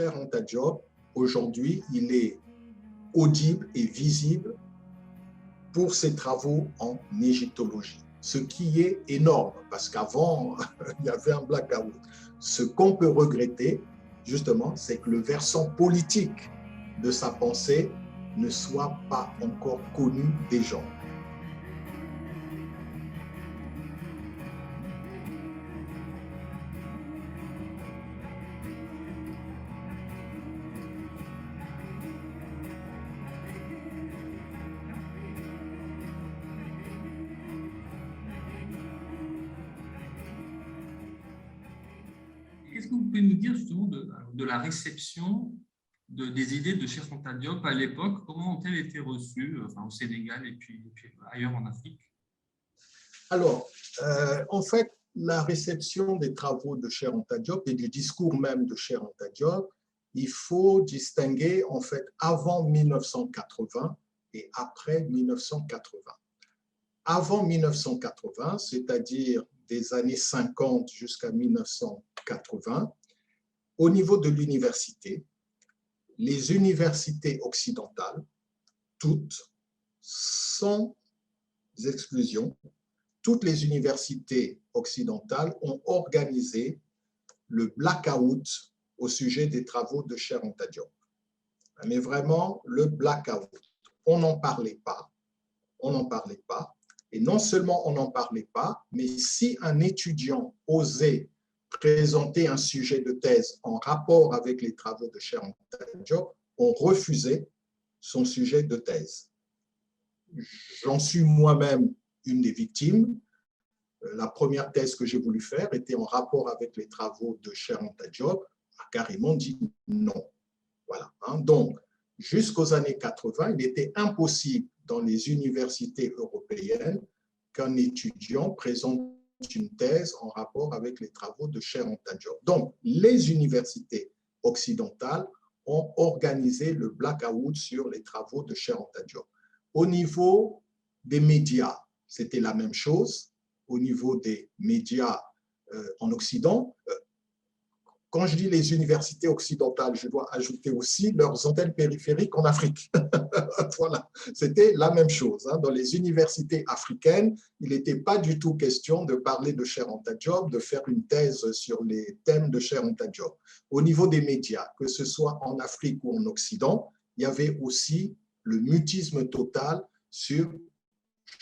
Cheikh Anta Diop, aujourd'hui, il est audible et visible pour ses travaux en égyptologie, ce qui est énorme, parce qu'avant, il y avait un blackout. Ce qu'on peut regretter, justement, c'est que le versant politique de sa pensée ne soit pas encore connu des gens. Qu'est-ce que vous pouvez nous dire justement de la réception des idées de Cheikh Anta Diop à l'époque? Comment ont-elles été reçues au Sénégal et puis ailleurs en Afrique? Alors, en fait, la réception des travaux de Cheikh Anta Diop et du discours même de Cheikh Anta Diop, il faut distinguer en fait avant 1980 et après 1980. Avant 1980, c'est-à-dire des années 50 jusqu'à 1980, au niveau de l'université, les universités occidentales, toutes, sans exclusion, toutes les universités occidentales ont organisé le blackout au sujet des travaux de Cheikh Anta Diop. Mais vraiment, le blackout, on n'en parlait pas, on n'en parlait pas. Et non seulement on n'en parlait pas, mais si un étudiant osait présenter un sujet de thèse en rapport avec les travaux de Cheikh Anta Diop, on refusait son sujet de thèse. J'en suis moi-même une des victimes. La première thèse que j'ai voulu faire était en rapport avec les travaux de Cheikh Anta Diop. Car ils m'ont dit non. Voilà. Donc, jusqu'aux années 80, il était impossible dans les universités européennes qu'un étudiant présente une thèse en rapport avec les travaux de Cheikh Anta Diop. Donc, les universités occidentales ont organisé le blackout sur les travaux de Cheikh Anta Diop. Au niveau des médias, c'était la même chose. Au niveau des médias en Occident, quand je dis les universités occidentales, je dois ajouter aussi leurs antennes périphériques en Afrique. Voilà, c'était la même chose. Dans les universités africaines, il n'était pas du tout question de parler de Cheikh Anta Diop, de faire une thèse sur les thèmes de Cheikh Anta Diop. Au niveau des médias, que ce soit en Afrique ou en Occident, il y avait aussi le mutisme total sur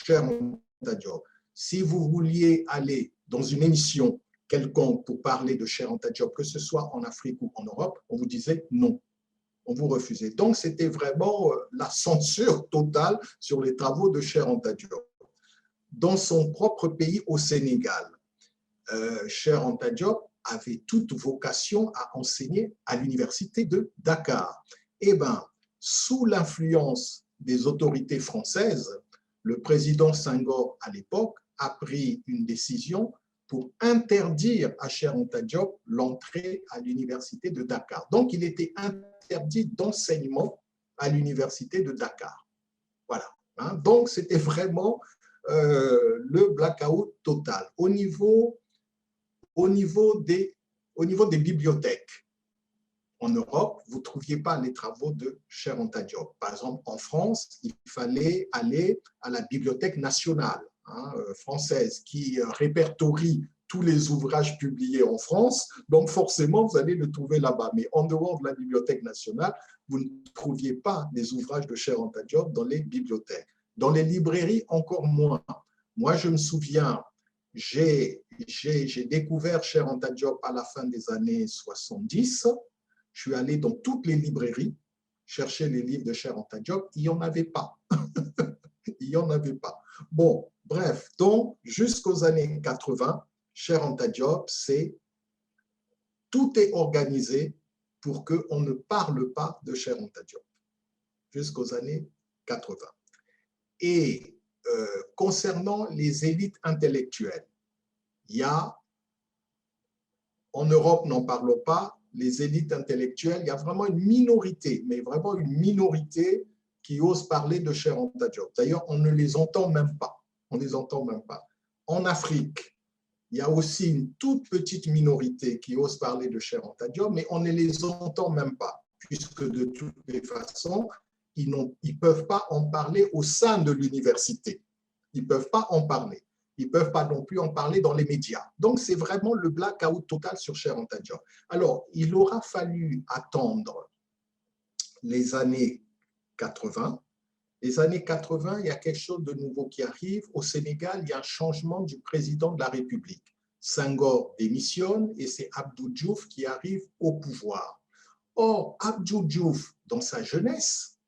Cheikh Anta Diop. Si vous vouliez aller dans une émission quelconque pour parler de Cheikh Anta Diop, que ce soit en Afrique ou en Europe, on vous disait non, on vous refusait. Donc, c'était vraiment la censure totale sur les travaux de Cheikh Anta Diop. Dans son propre pays, au Sénégal, Cheikh Anta Diop avait toute vocation à enseigner à l'université de Dakar. Eh bien, sous l'influence des autorités françaises, le président Senghor, à l'époque, a pris une décision pour interdire à Cheikh Anta Diop l'entrée à l'université de Dakar. Donc, il était interdit d'enseignement à l'université de Dakar. Voilà. Donc, c'était vraiment le blackout total. Au niveau des bibliothèques, en Europe, vous ne trouviez pas les travaux de Cheikh Anta Diop. Par exemple, en France, il fallait aller à la Bibliothèque nationale française qui répertorie tous les ouvrages publiés en France. Donc, forcément, vous allez le trouver là-bas. Mais en dehors de la Bibliothèque nationale, vous ne trouviez pas les ouvrages de Cheikh Anta Diop dans les bibliothèques. Dans les librairies, encore moins. Moi, je me souviens, j'ai découvert Cheikh Anta Diop à la fin des années 70. Je suis allé dans toutes les librairies chercher les livres de Cheikh Anta Diop. Il n'y en avait pas. Il n'y en avait pas. Bon, bref, donc jusqu'aux années 80, Cheikh Anta Diop, tout est organisé pour qu'on ne parle pas de Cheikh Anta Diop jusqu'aux années 80. Et concernant les élites intellectuelles, il y a, en Europe, n'en parlons pas, les élites intellectuelles, il y a vraiment une minorité, mais vraiment une minorité qui ose parler de Cheikh Anta Diop. D'ailleurs, on ne les entend même pas. On ne les entend même pas. En Afrique, Il y a aussi une toute petite minorité qui ose parler de Cheikh Anta Diop, mais on ne les entend même pas, puisque de toutes les façons, ils ne peuvent pas en parler au sein de l'université. Ils ne peuvent pas en parler. Ils ne peuvent pas non plus en parler dans les médias. Donc, c'est vraiment le blackout total sur Cheikh Anta Diop. Alors, il aura fallu attendre les années 80. Les années 80, il y a quelque chose de nouveau qui arrive. Au Sénégal, il y a un changement du président de la République. Senghor démissionne et c'est Abdou Diouf qui arrive au pouvoir. Or, Abdou Diouf, dans sa jeunesse,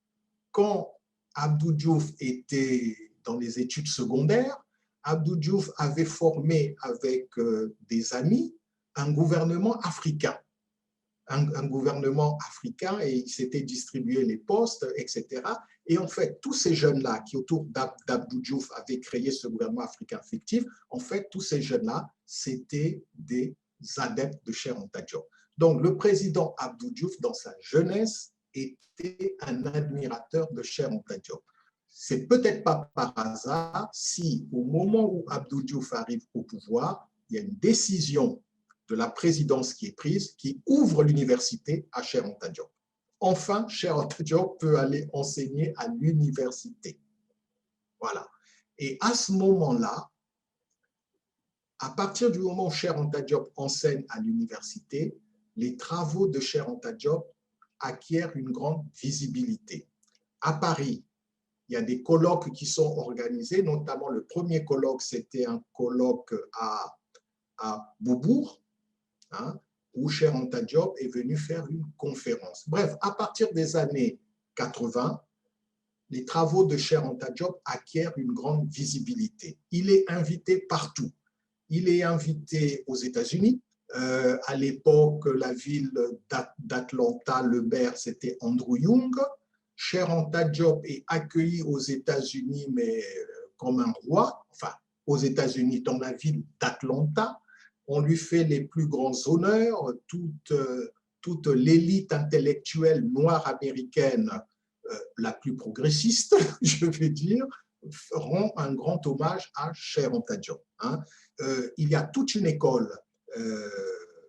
quand Abdou Diouf était dans les études secondaires, Abdou Diouf avait formé avec des amis un gouvernement africain. Un gouvernement africain et il s'était distribué les postes, etc. Et en fait, tous ces jeunes-là qui, autour d'Abdou Diouf, avaient créé ce gouvernement africain fictif, en fait, tous ces jeunes-là, c'était des adeptes de Cheikh Anta Diop. Donc, le président Abdou Diouf, dans sa jeunesse, était un admirateur de Cheikh Anta Diop. C'est peut-être pas par hasard si, au moment où Abdou Diouf arrive au pouvoir, il y a une décision de la présidence qui est prise, qui ouvre l'université à Cheikh Anta Diop. Enfin, Cheikh Anta Diop peut aller enseigner à l'université. Voilà. Et à ce moment-là, à partir du moment où Cheikh Anta Diop enseigne à l'université, les travaux de Cheikh Anta Diop acquièrent une grande visibilité. À Paris, il y a des colloques qui sont organisés, notamment le premier colloque, c'était un colloque à Beaubourg, hein, où Cheikh Anta Diop est venu faire une conférence. Bref, à partir des années 80, les travaux de Cheikh Anta Diop acquièrent une grande visibilité. Il est invité partout. Il est invité aux États-Unis. À l'époque, la ville d'Atlanta, le maire, c'était Andrew Young. Cheikh Anta Diop est accueilli aux États-Unis, mais comme un roi, enfin, aux États-Unis, dans la ville d'Atlanta. On lui fait les plus grands honneurs, toute l'élite intellectuelle noire américaine, la plus progressiste, je vais dire, rend un grand hommage à Cheikh Anta Diop. Hein. Il y a toute une école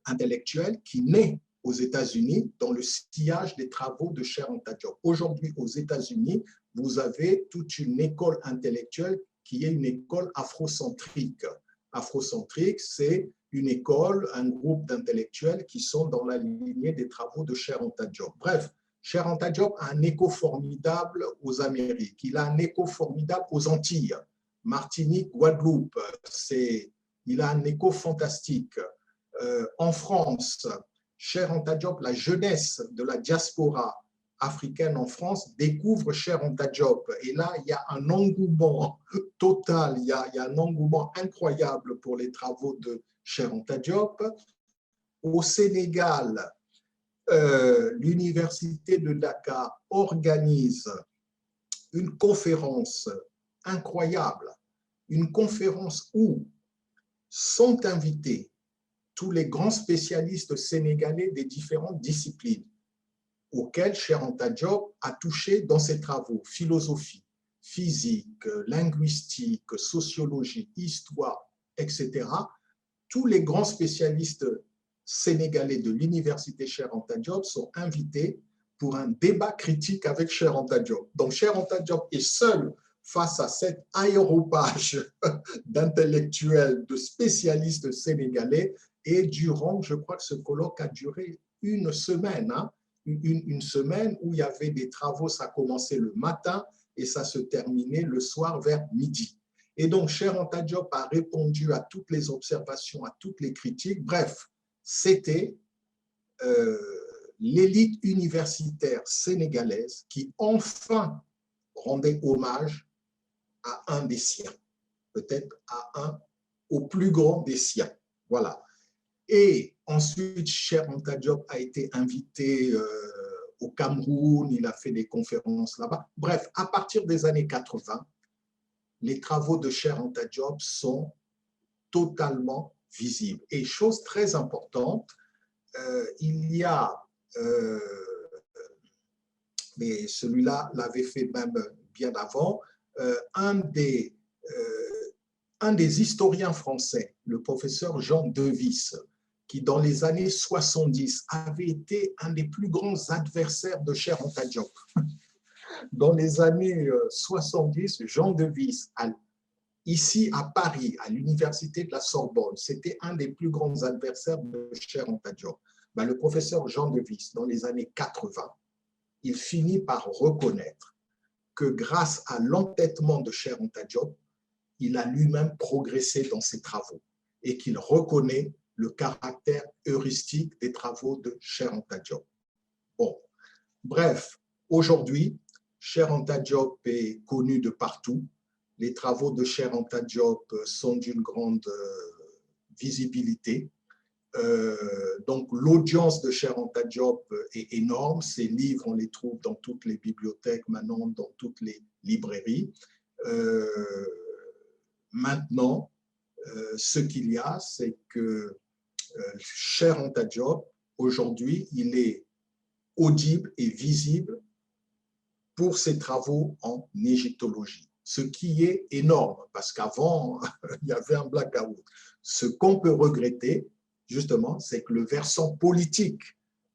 intellectuelle qui naît aux États-Unis dans le sillage des travaux de Cheikh Anta Diop. Aujourd'hui, aux États-Unis, vous avez toute une école intellectuelle qui est une école afrocentrique. Afrocentrique, c'est une école, un groupe d'intellectuels qui sont dans la lignée des travaux de Cheikh Anta Diop. Bref, Cheikh Anta Diop a un écho formidable aux Amériques. Il a un écho formidable aux Antilles. Martinique, Guadeloupe, il a un écho fantastique. En France, Cheikh Anta Diop, la jeunesse de la diaspora africaine en France découvre Cheikh Anta Diop. Et là, il y a un engouement total, il y a un engouement incroyable pour les travaux de Cheikh Anta Diop. Au Sénégal, l'université de Dakar organise une conférence incroyable, une conférence où sont invités tous les grands spécialistes sénégalais des différentes disciplines auxquelles Cheikh Anta Diop a touché dans ses travaux, philosophie, physique, linguistique, sociologie, histoire, etc. Tous les grands spécialistes sénégalais de l'université Cheikh Anta Diop sont invités pour un débat critique avec Cheikh Anta Diop. Donc Cheikh Anta Diop est seul face à cet aéropage d'intellectuels, de spécialistes sénégalais, et durant, je crois que ce colloque a duré une semaine, hein, une semaine où il y avait des travaux, ça commençait le matin et ça se terminait le soir vers midi. Et donc, Cheikh Anta Diop a répondu à toutes les observations, à toutes les critiques. Bref, c'était l'élite universitaire sénégalaise qui enfin rendait hommage à un des siens, peut-être au plus grand des siens. Voilà. Et ensuite, Cheikh Anta Diop a été invité au Cameroun, il a fait des conférences là-bas. Bref, à partir des années 80, les travaux de Cheikh Anta Diop sont totalement visibles. Et chose très importante, il y a, mais celui-là l'avait fait même bien avant, un des un des historiens français, le professeur Jean Devis, qui dans les années 70 avait été un des plus grands adversaires de Cheikh Anta Diop. Dans les années 70, Jean Devis, ici à Paris, à l'université de la Sorbonne, c'était un des plus grands adversaires de Cheikh Anta Diop. Ben, le professeur Jean Devis, dans les années 80, il finit par reconnaître que grâce à l'entêtement de Cheikh Anta Diop, il a lui-même progressé dans ses travaux et qu'il reconnaît le caractère heuristique des travaux de Cheikh Anta Diop. Bon, bref, aujourd'hui, Cheikh Anta Diop est connu de partout. Les travaux de Cheikh Anta Diop sont d'une grande visibilité. Donc, l'audience de Cheikh Anta Diop est énorme. Ses livres, on les trouve dans toutes les bibliothèques, maintenant dans toutes les librairies. Maintenant, ce qu'il y a, c'est que Cheikh Anta Diop, aujourd'hui, il est audible et visible pour ses travaux en égyptologie, ce qui est énorme, parce qu'avant, il y avait un blackout. Ce qu'on peut regretter, justement, c'est que le versant politique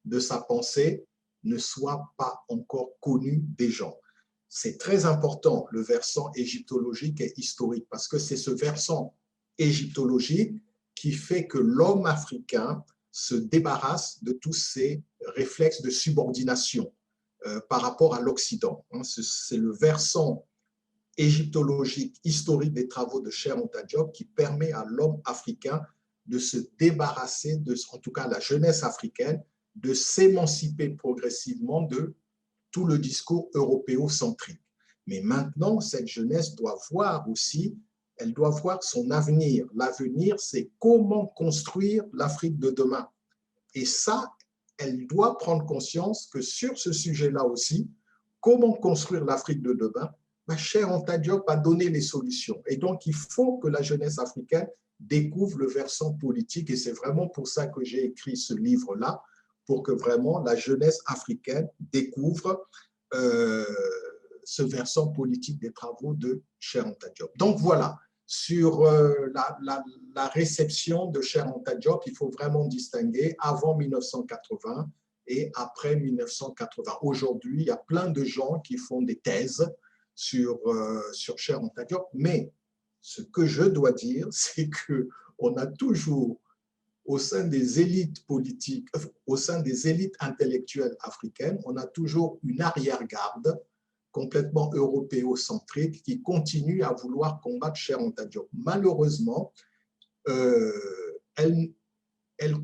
de sa pensée ne soit pas encore connu des gens. C'est très important, le versant égyptologique et historique, parce que c'est ce versant égyptologique qui fait que l'homme africain se débarrasse de tous ces réflexes de subordination par rapport à l'Occident. C'est le versant égyptologique historique des travaux de Cheikh Anta Diop qui permet à l'homme africain de se débarrasser, en tout cas la jeunesse africaine, de s'émanciper progressivement de tout le discours européocentrique. Mais maintenant, cette jeunesse doit voir aussi, elle doit voir son avenir. L'avenir, c'est comment construire l'Afrique de demain. Et ça, elle doit prendre conscience que sur ce sujet-là aussi, comment construire l'Afrique de demain, Cheikh Anta Diop a donné les solutions. Et donc, il faut que la jeunesse africaine découvre le versant politique. Et c'est vraiment pour ça que j'ai écrit ce livre-là, pour que vraiment la jeunesse africaine découvre ce versant politique des travaux de Cheikh Anta Diop. Donc voilà, sur la réception de Cheikh Anta Diop, il faut vraiment distinguer avant 1980 et après 1980. Aujourd'hui, il y a plein de gens qui font des thèses sur Cheikh Anta Diop, mais ce que je dois dire, c'est qu'on a toujours, au sein des élites politiques, au sein des élites intellectuelles africaines, on a toujours une arrière-garde complètement européocentrique qui continue à vouloir combattre Cheikh Anta Diop. Malheureusement, elle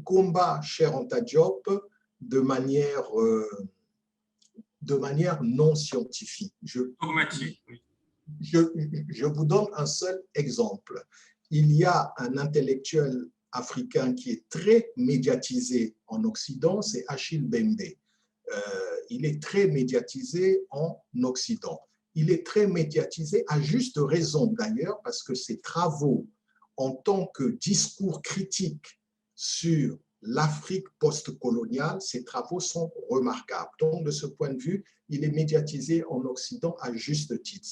combat Cheikh Anta Diop de manière non scientifique. Je vous donne un seul exemple. Il y a un intellectuel africain qui est très médiatisé en Occident, c'est Achille Mbembe. Il est très médiatisé en Occident. Il est très médiatisé à juste raison d'ailleurs, parce que ses travaux en tant que discours critique sur l'Afrique post-coloniale, ses travaux sont remarquables. Donc, de ce point de vue, il est médiatisé en Occident à juste titre.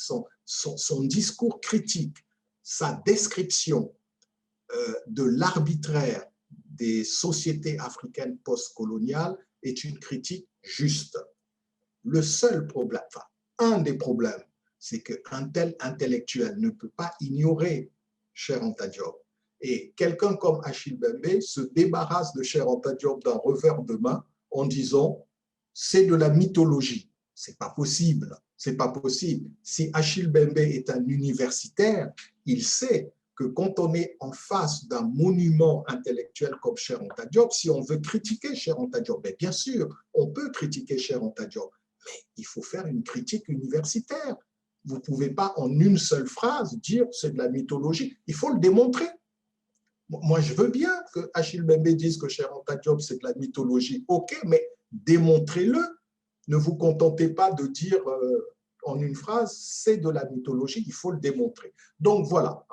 Son discours critique, sa description de l'arbitraire des sociétés africaines post-coloniales est une critique juste. Le seul problème, enfin, un des problèmes, c'est qu'un tel intellectuel ne peut pas ignorer Cheikh Anta Diop. Et quelqu'un comme Achille Mbembe se débarrasse de Cheikh Anta Diop d'un revers de main en disant c'est de la mythologie. C'est pas possible. C'est pas possible. Si Achille Mbembe est un universitaire, il sait que quand on est en face d'un monument intellectuel comme Cheikh Anta Diop, si on veut critiquer Cheikh Anta Diop, bien sûr, on peut critiquer Cheikh Anta Diop, mais il faut faire une critique universitaire. Vous ne pouvez pas en une seule phrase dire c'est de la mythologie. Il faut le démontrer. Moi, je veux bien que Achille Mbembe dise que Cheikh Anta Diop, c'est de la mythologie. OK, mais démontrez-le. Ne vous contentez pas de dire en une phrase, c'est de la mythologie, il faut le démontrer. Donc voilà,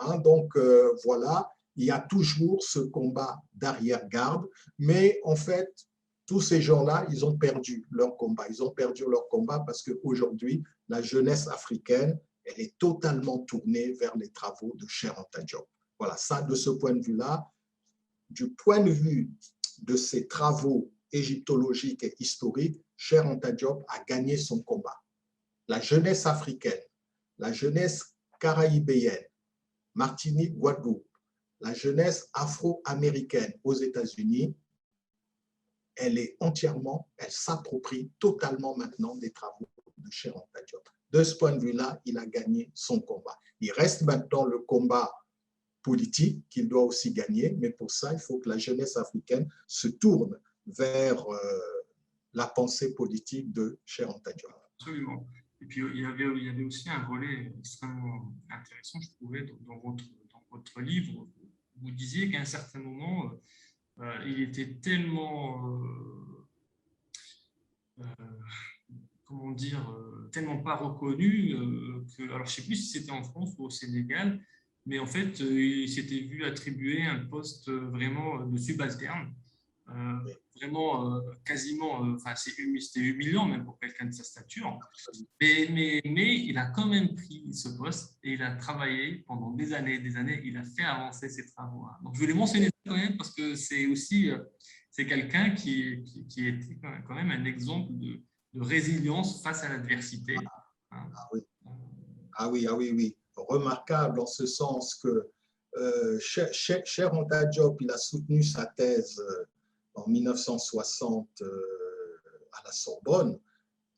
voilà, il y a toujours ce combat d'arrière-garde, mais en fait, tous ces gens-là, ils ont perdu leur combat. Ils ont perdu leur combat parce qu'aujourd'hui, la jeunesse africaine, elle est totalement tournée vers les travaux de Cheikh Anta Diop. Voilà, ça, de ce point de vue-là, du point de vue de ses travaux égyptologiques et historiques, Cheikh Anta Diop a gagné son combat. La jeunesse africaine, la jeunesse caraïbéenne, Martinique, Guadeloupe, la jeunesse afro-américaine aux États-Unis, elle s'approprie totalement maintenant des travaux de Cheikh Anta Diop. De ce point de vue-là, il a gagné son combat. Il reste maintenant le combat politique qu'il doit aussi gagner, mais pour ça, il faut que la jeunesse africaine se tourne vers la pensée politique de Cheikh Anta Diop. Absolument. Et puis, il y avait aussi un volet extrêmement intéressant, je trouvais, dans votre livre. Vous disiez qu'à un certain moment, il était tellement, comment dire, tellement pas reconnu que, alors je ne sais plus si c'était en France ou au Sénégal, mais en fait, il s'était vu attribuer un poste vraiment de subalterne. Vraiment quasiment, enfin c'était humiliant même pour quelqu'un de sa stature, mais il a quand même pris ce poste et il a travaillé pendant des années, il a fait avancer ses travaux. Donc je voulais mentionner ça quand même parce que c'est aussi c'est quelqu'un qui était quand même un exemple de résilience face à l'adversité. Ah oui, remarquable en ce sens que Cheikh Anta Diop, il a soutenu sa thèse en 1960 à la Sorbonne.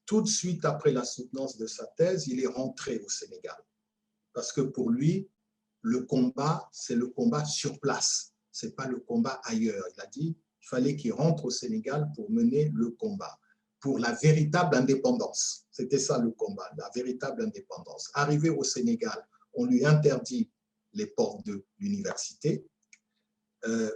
Tout de suite après la soutenance de sa thèse, il est rentré au Sénégal. Parce que pour lui, le combat, c'est le combat sur place. Ce n'est pas le combat ailleurs. Il a dit qu'il fallait qu'il rentre au Sénégal pour mener le combat, pour la véritable indépendance. C'était ça le combat, la véritable indépendance. Arrivé au Sénégal, on lui interdit les portes de l'université.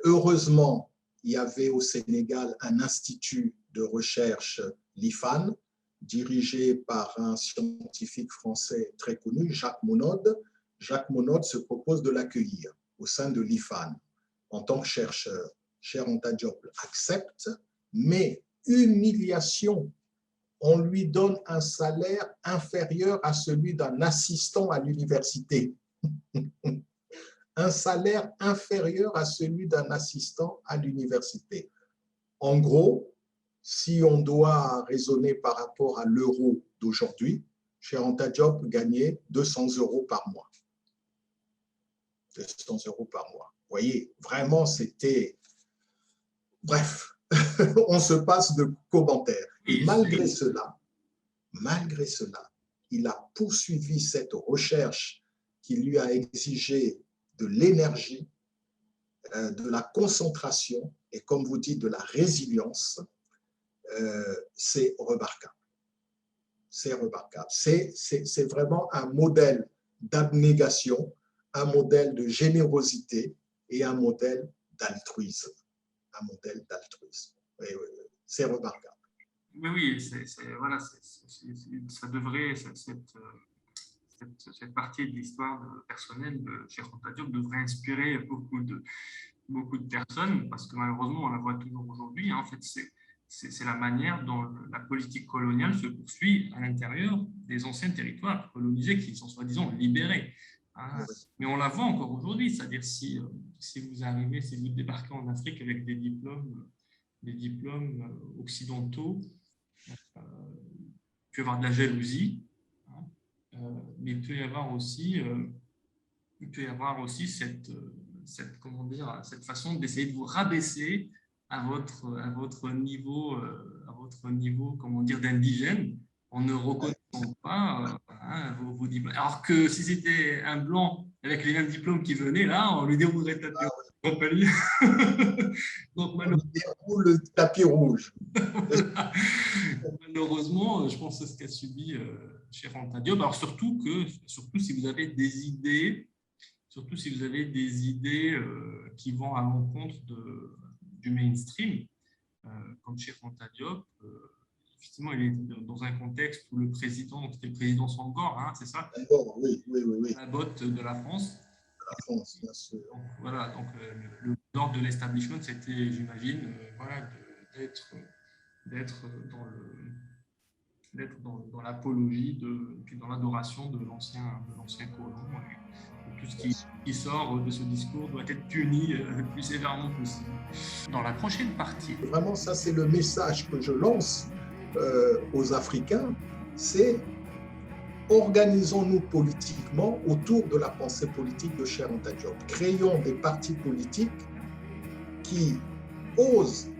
Heureusement, il y avait au Sénégal un institut de recherche, l'IFAN, dirigé par un scientifique français très connu, Jacques Monod. Jacques Monod se propose de l'accueillir au sein de l'IFAN en tant que chercheur. Cheikh Anta Diop accepte, mais humiliation, on lui donne un salaire inférieur à celui d'un assistant à l'université. Un salaire inférieur à celui d'un assistant à l'université. En gros, si on doit raisonner par rapport à l'euro d'aujourd'hui, Cheikh Anta Diop gagnait 200 € par mois. 200 € par mois. Vous voyez, vraiment, c'était... Bref, on se passe de commentaires. Et malgré cela, il a poursuivi cette recherche qui lui a exigé de l'énergie, de la concentration et, comme vous dites, de la résilience. C'est remarquable. C'est remarquable. C'est vraiment un modèle d'abnégation, un modèle de générosité et un modèle d'altruisme. Un modèle d'altruisme. C'est remarquable. Oui, voilà, ça devrait, cette partie de l'histoire personnelle de Cheikh Anta Diop devrait inspirer beaucoup de personnes, parce que malheureusement, on la voit toujours aujourd'hui. En fait, c'est la manière dont la politique coloniale se poursuit à l'intérieur des anciens territoires colonisés qui sont soi-disant libérés. Mais on la voit encore aujourd'hui, c'est-à-dire si vous débarquez en Afrique avec des diplômes occidentaux, il peut y avoir de la jalousie, mais il peut y avoir aussi cette façon d'essayer de vous rabaisser à votre niveau, comment dire, d'indigène, en ne reconnaissant pas vos diplômes. Alors que si c'était un blanc avec les mêmes diplômes qui venait, là, on lui déroulerait le tapis rouge. Donc, on lui déroule le tapis rouge. Malheureusement, je pense que c'est ce qu'a subi Cheikh Anta Diop. Alors surtout si vous avez des idées, qui vont à l'encontre du mainstream, comme Cheikh Anta Diop, effectivement, il est dans un contexte où c'était le président Senghor, c'est ça? Oui. La botte de la France. La France, bien sûr. Donc, voilà, donc le nord de l'establishment, c'était, j'imagine, d'être d'être dans l'apologie, puis dans l'adoration de l'ancien colon. Tout ce qui sort de ce discours doit être puni le plus sévèrement possible. Dans la prochaine partie. Vraiment, ça, c'est le message que je lance aux Africains, c'est organisons-nous politiquement autour de la pensée politique de Cheikh Anta Diop. Créons des partis politiques qui osent